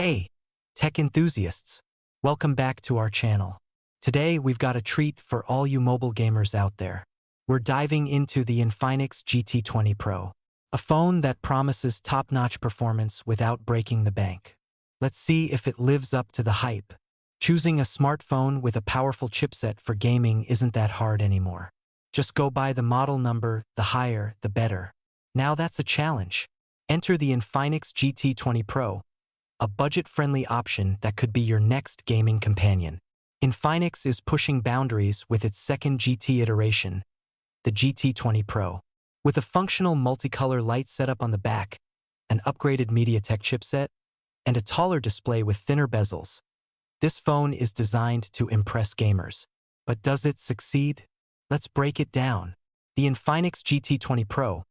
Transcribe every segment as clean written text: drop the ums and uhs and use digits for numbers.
Hey, tech enthusiasts! Welcome back to our channel. Today we've got a treat for all you mobile gamers out there. We're diving into the Infinix GT20 Pro, a phone that promises top-notch performance without breaking the bank. Let's see if it lives up to the hype. Choosing a smartphone with a powerful chipset for gaming isn't that hard anymore. Just go by the model number, the higher, the better. Now that's a challenge. Enter the Infinix GT20 Pro, a budget-friendly option that could be your next gaming companion. Infinix is pushing boundaries with its second GT iteration, the GT20 Pro. With a functional multicolor light setup on the back, an upgraded MediaTek chipset, and a taller display with thinner bezels, this phone is designed to impress gamers. But does it succeed? Let's break it down. The Infinix GT20 Pro,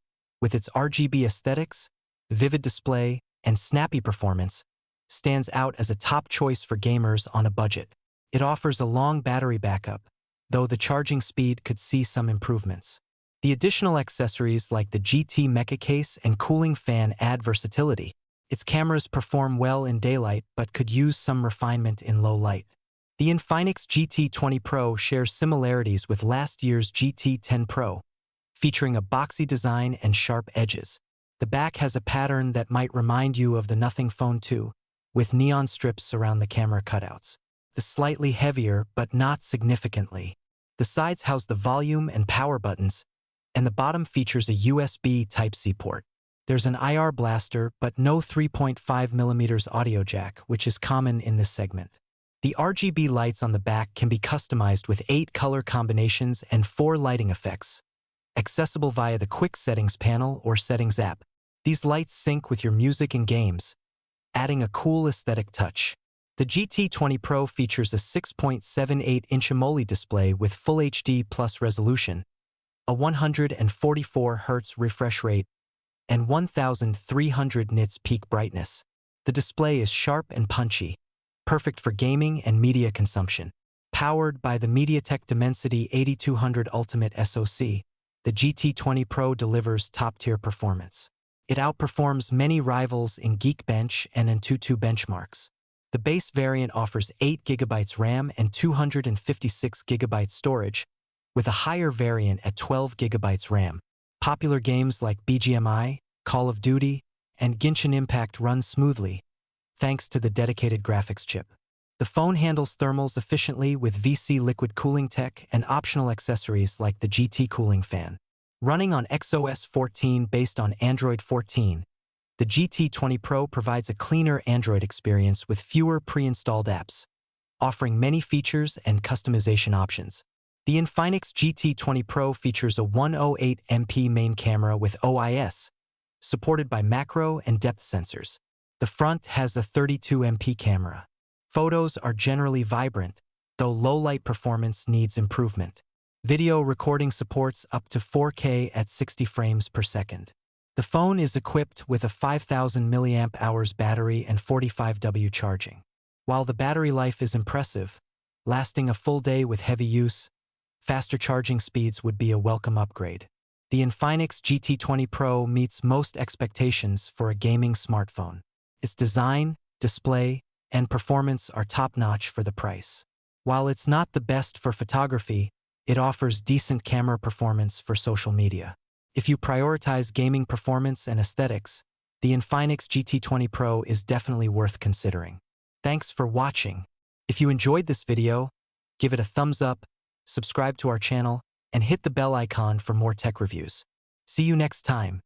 with its RGB aesthetics, vivid display, and snappy performance, stands out as a top choice for gamers on a budget. It offers a long battery backup, though the charging speed could see some improvements. The additional accessories like the GT Mecha case and cooling fan add versatility. Its cameras perform well in daylight but could use some refinement in low light. The Infinix GT20 Pro shares similarities with last year's GT10 Pro, featuring a boxy design and sharp edges. The back has a pattern that might remind you of the Nothing Phone 2, with neon strips around the camera cutouts. The slightly heavier, but not significantly. The sides house the volume and power buttons, and the bottom features a USB Type-C port. There's an IR blaster, but no 3.5mm audio jack, which is common in this segment. The RGB lights on the back can be customized with 8 color combinations and 4 lighting effects, accessible via the Quick Settings panel or Settings app. These lights sync with your music and games, adding a cool aesthetic touch. The GT20 Pro features a 6.78-inch AMOLED display with Full HD Plus resolution, a 144 Hz refresh rate, and 1300 nits peak brightness. The display is sharp and punchy, perfect for gaming and media consumption. Powered by the MediaTek Dimensity 8200 Ultimate SoC, the GT20 Pro delivers top-tier performance. It outperforms many rivals in Geekbench and Antutu benchmarks. The base variant offers 8GB RAM and 256GB storage, with a higher variant at 12GB RAM. Popular games like BGMI, Call of Duty, and Genshin Impact run smoothly, thanks to the dedicated graphics chip. The phone handles thermals efficiently with VC liquid cooling tech and optional accessories like the GT cooling fan. Running on XOS 14 based on Android 14, the GT20 Pro provides a cleaner Android experience with fewer pre-installed apps, offering many features and customization options. The Infinix GT20 Pro features a 108MP main camera with OIS, supported by macro and depth sensors. The front has a 32MP camera. Photos are generally vibrant, though low-light performance needs improvement. Video recording supports up to 4K at 60 frames per second. The phone is equipped with a 5000 mAh battery and 45W charging. While the battery life is impressive, lasting a full day with heavy use, faster charging speeds would be a welcome upgrade. The Infinix GT20 Pro meets most expectations for a gaming smartphone. Its design, display, and performance are top-notch for the price. While it's not the best for photography, it offers decent camera performance for social media. If you prioritize gaming performance and aesthetics, the Infinix GT20 Pro is definitely worth considering. Thanks for watching. If you enjoyed this video, give it a thumbs up, subscribe to our channel, and hit the bell icon for more tech reviews. See you next time.